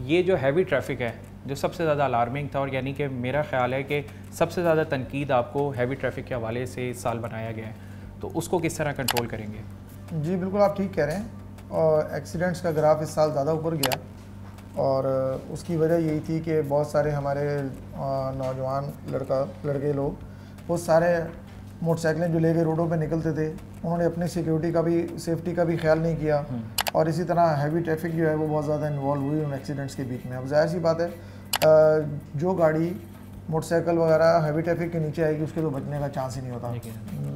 ये जो heavy traffic है जो सबसे ज़्यादा अलार्मिंग था, और यानी कि मेरा ख्याल है कि सबसे ज़्यादा तनकीद आपको हैवी ट्रैफिक के हवाले से इस साल बनाया गया है, तो उसको किस तरह कंट्रोल करेंगे? जी बिल्कुल, आप ठीक कह रहे हैं। और एक्सीडेंट्स का ग्राफ इस साल ज़्यादा ऊपर गया, और उसकी वजह यही थी कि बहुत सारे हमारे नौजवान लड़के लोग वो सारे मोटरसाइकिलें जो लेके रोडों पे निकलते थे, उन्होंने अपनी सेफ्टी का भी ख्याल नहीं किया, और इसी तरह हैवी ट्रैफिक जो है वो बहुत ज़्यादा इन्वॉल्व हुई उन एक्सीडेंट्स के बीच में। अब जाहिर सी बात है, जो गाड़ी मोटरसाइकिल वगैरह हैवी ट्रैफिक के नीचे आएगी उसके तो बचने का चांस ही नहीं होता,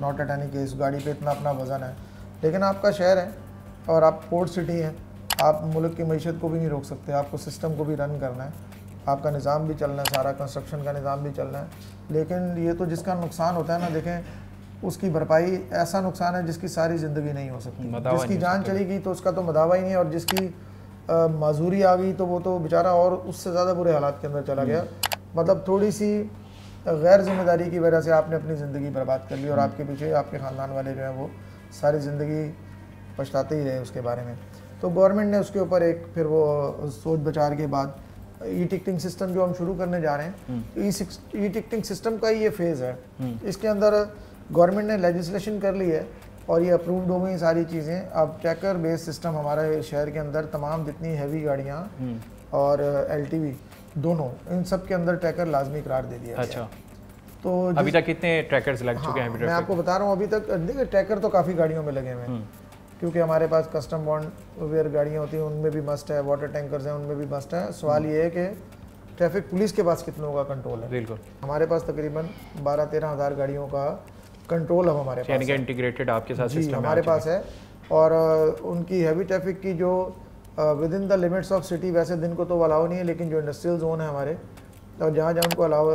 नॉट एट एनी केस। गाड़ी पे इतना अपना वज़न है, लेकिन आपका शहर है और आप पोर्ट सिटी हैं, आप मुल्क की मईशत को भी नहीं रोक सकते, आपको सिस्टम को भी रन करना है, आपका निज़ाम भी चलना है, सारा कंस्ट्रक्शन का निज़ाम भी चलना है। लेकिन ये तो जिसका नुकसान होता है ना, देखें उसकी भरपाई ऐसा नुकसान है जिसकी सारी ज़िंदगी नहीं हो सकती। जिसकी जान चली गई तो उसका तो मदावा ही नहीं, और जिसकी माजूरी आ गई तो वो तो बेचारा और उससे ज़्यादा बुरे हालात के अंदर चला गया। मतलब थोड़ी सी गैर जिम्मेदारी की वजह से आपने अपनी ज़िंदगी बर्बाद कर ली, और आपके पीछे आपके ख़ानदान वाले जो हैं वो सारी ज़िंदगी पछताते ही रहे उसके बारे में। तो गवर्नमेंट ने उसके ऊपर एक फिर वो सोच विचार के बाद ई टिकटिंग सिस्टम जो हम शुरू करने जा रहे हैं, ई टिकटिंग सिस्टम का ये फेज़ है। इसके अंदर गवर्नमेंट ने लेजिस्लेशन कर ली है और ये अप्रूव्ड हो गई सारी चीज़ें। अब ट्रैकर बेस्ड सिस्टम हमारे शहर के अंदर तमाम जितनी हैवी गाड़ियाँ और LTV दोनों, इन सब के अंदर ट्रैकर लाजमी करार दे दिया। अच्छा, तो अभी तक कितने ट्रैकर्स लग चुके हैं? मैं आपको बता रहा हूँ, अभी तक देखिए ट्रैकर तो काफ़ी गाड़ियों में लगे हुए हैं, क्योंकि हमारे पास कस्टम बॉन्ड वेयर गाड़ियाँ होती हैं, उनमें भी मस्ट है, वाटर टैंकर्स हैं उनमें भी मस्ट है। सवाल ये है कि ट्रैफिक पुलिस के पास कितनों का कंट्रोल है। बिल्कुल, हमारे पास तकरीबन 12-13 हज़ार गाड़ियों का कंट्रोल अब हमारे पास है, इंटीग्रेटेड आपके साथ सिस्टम हमारे पास है। और उनकी हैवी ट्रैफिक की जो with in the limits of city, वैसे दिन को तो अलाउ नहीं है, लेकिन जो इंडस्ट्रियल जोन है हमारे, और जहाँ जहाँ उनको अलाउ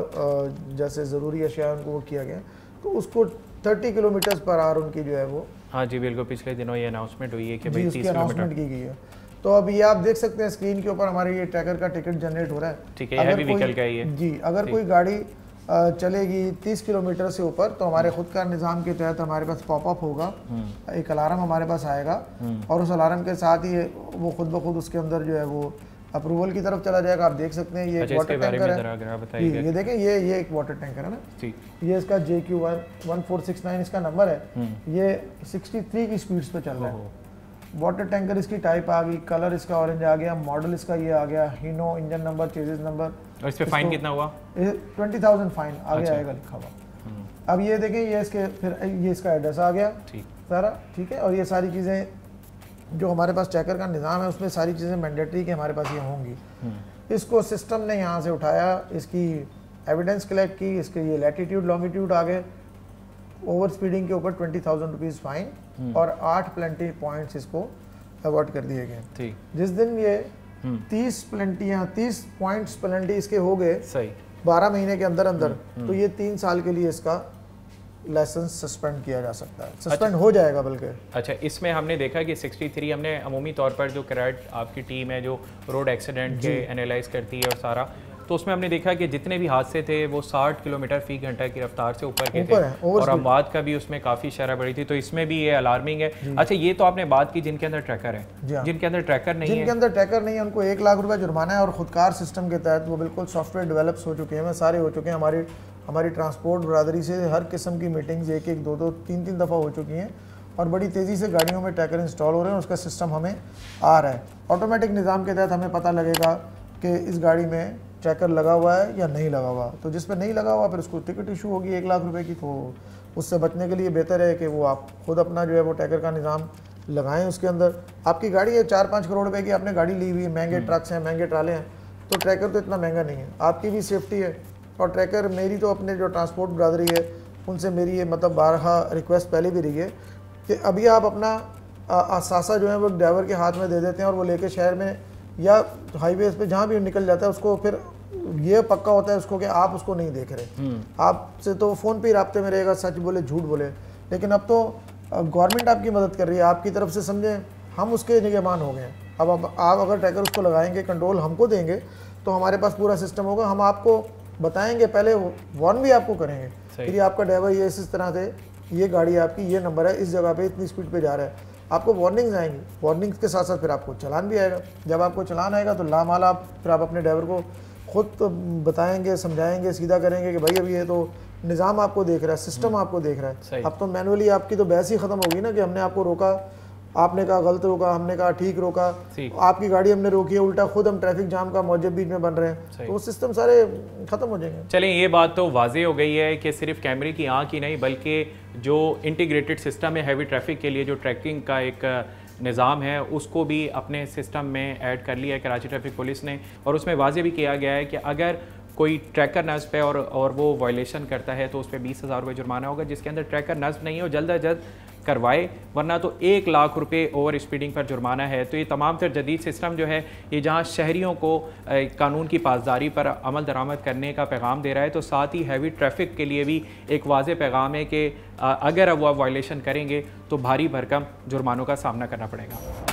जैसे ज़रूरी अशिया उनको वो किया गया, तो उसको 30 किलोमीटर पर आवर उनकी जो है वो, हाँ जी बिल्कुल, पिछले दिनों ये अनाउंसमेंट हुई है कि भाई 30 अनाउंसमेंट की गई है। तो अब ये आप देख सकते हैं स्क्रीन के ऊपर हमारे ये ट्रैकर का टिकट जनरेट हो रहा है। ठीक है, हैवी व्हीकल का ही है जी। अगर कोई गाड़ी चलेगी 30 किलोमीटर से ऊपर, तो हमारे खुद का निज़ाम के तहत हमारे पास पॉपअप होगा, एक अलार्म हमारे पास आएगा, और उस अलार्म के साथ ही वो खुद ब खुद उसके अंदर जो है वो अप्रूवल की तरफ चला जाएगा। आप देख सकते हैं ये एक वाटर टैंकर है, ये देखें, ये एक वाटर टैंकर है ना, ये इसका JQ1469 इसका नंबर है, ये 63 की स्पीड्स पे चल रहा है। वाटर टैंकर इसकी टाइप आ गई, कलर इसका ऑरेंज आ गया, मॉडल इसका ये आ गया, हीनो, इंजन नंबर, चेसिस नंबर। और इस पे फाइन कितना हुआ? 20,000 फाइन आगे आएगा लिखा हुआ। अब ये देखें, ये इसके फिर ये इसका एड्रेस आ गया सारा, ठीक है। और ये सारी चीज़ें जो हमारे पास ट्रैकर का निज़ाम है उसमें सारी चीज़ें मैंडेटरी कि हमारे पास ये होंगी। इसको सिस्टम ने यहाँ से उठाया, इसकी एविडेंस कलेक्ट की, इसके ये लैटिट्यूड लॉन्गिट्यूड आ गए, ओवर स्पीडिंग के ऊपर 20,000 रुपीज़ फाइन और 8 प्लेंटी पॉइंट्स इसको अवॉर्ड कर दिए गए। जिस दिन ये 30 पॉइंट्स पेनल्टी इसके हो गए 12 महीने के अंदर अंदर, तो ये 3 साल के लिए इसका लाइसेंस सस्पेंड किया जा सकता है, सस्पेंड हो जाएगा बल्कि। अच्छा, इसमें हमने देखा कि 63 हमने अमूमी तौर पर जो करैट आपकी टीम है जो रोड एक्सीडेंट के एनालाइज करती है और सारा, तो उसमें हमने देखा कि जितने भी हादसे थे वो 60 किलोमीटर फी घंटा की रफ्तार से ऊपर के थे, और अमवात का भी उसमें काफ़ी शरह बढ़ी थी, तो इसमें भी ये अलार्मिंग है। अच्छा, ये तो आपने बात की जिनके अंदर ट्रैकर है, जिनके अंदर ट्रैकर नहीं है उनको 1 लाख रुपए जुर्माना है, और खुदकार सिस्टम के तहत वो बिल्कुल सॉफ्टवेयर डेवलप्स हो चुके हैं, सारे हो चुके हैं। हमारी ट्रांसपोर्ट बरादरी से हर किस्म की मीटिंग्स 1-1, 2-2, 3-3 दफ़ा हो चुकी हैं, और बड़ी तेज़ी से गाड़ियों में ट्रैकर इंस्टॉल हो रहे हैं, उसका सिस्टम हमें आ रहा है। ऑटोमेटिक निज़ाम के तहत हमें पता लगेगा कि इस गाड़ी में ट्रैकर लगा हुआ है या नहीं लगा हुआ, तो जिस पर नहीं लगा हुआ फिर उसको टिकट इशू होगी 1 लाख रुपए की। तो उससे बचने के लिए बेहतर है कि वो आप खुद अपना जो है वो ट्रैकर का निज़ाम लगाएं। उसके अंदर आपकी गाड़ी है 4-5 करोड़ रुपए की, आपने गाड़ी ली हुई है, महंगे ट्रक्स हैं, महंगे ट्राले हैं, तो ट्रैकर तो इतना महंगा नहीं है, आपकी भी सेफ्टी है। और ट्रैकर मेरी तो अपने जो ट्रांसपोर्ट बरादरी है उनसे मेरी ये मतलब बारहा रिक्वेस्ट पहले भी रही है कि अभी आप अपना असासा जो है वो ड्राइवर के हाथ में दे देते हैं, और वो लेके शहर में या हाईवेज पे जहाँ भी निकल जाता है उसको फिर ये पक्का होता है उसको कि आप उसको नहीं देख रहे, आपसे तो फ़ोन पे ही राब्ते में रहेगा, सच बोले झूठ बोले। लेकिन अब तो गवर्नमेंट आपकी मदद कर रही है, आपकी तरफ से समझें हम उसके निगहबान हो गए हैं। अब आप अगर ट्रैकर उसको लगाएंगे, कंट्रोल हमको देंगे, तो हमारे पास पूरा सिस्टम होगा, हम आपको बताएंगे, पहले वार्न भी आपको करेंगे, फिर ये आपका ड्राइवर ये इस तरह से, ये गाड़ी आपकी, ये नंबर है, इस जगह पे इतनी स्पीड पे जा रहा है। आपको वार्निंग्स आएंगी, वार्निंग्स के साथ साथ फिर आपको चालान भी आएगा। जब आपको चालान आएगा तो लामाल आप फिर आप अपने ड्राइवर को खुद तो बताएंगे, समझाएंगे, सीधा करेंगे कि भाई अभी ये तो निज़ाम आपको देख रहा है, सिस्टम आपको देख रहा है। अब तो मैनुअली आपकी तो बहस ही ख़त्म होगी ना कि हमने आपको रोका, आपने कहा गलत रोका, हमने कहा ठीक रोका, आपकी गाड़ी हमने रोकी है, उल्टा खुद हम ट्रैफिक जाम का मौजब बीच में बन रहे हैं, तो वो सिस्टम सारे खत्म हो जाएंगे। चलें, ये बात तो वाजे हो गई है कि सिर्फ कैमरे की आंख ही नहीं बल्कि जो इंटीग्रेटेड सिस्टम है हैवी ट्रैफिक के लिए, जो ट्रैकिंग का एक निज़ाम है, उसको भी अपने सिस्टम में ऐड कर लिया है कराची ट्रैफिक पुलिस ने। और उसमें वाजे भी किया गया है कि अगर कोई ट्रैकर नस्ब है और वो वायलेशन करता है तो उस पर 20,000 रुपये जुर्माना होगा। जिसके अंदर ट्रैकर नस्ब नहीं हो जल्द अज जल्द करवाए, वरना तो 1 लाख रुपए ओवर स्पीडिंग पर जुर्माना है। तो ये तमाम तर जदीद सिस्टम जो है ये जहाँ शहरियों को कानून की पासदारी पर अमल दरामद करने का पैगाम दे रहा है, तो साथ ही हैवी ट्रैफिक के लिए भी एक वाज़े पैगाम है कि अगर अब वो वायलेशन करेंगे तो भारी भरकम जुर्मानों का सामना करना पड़ेगा।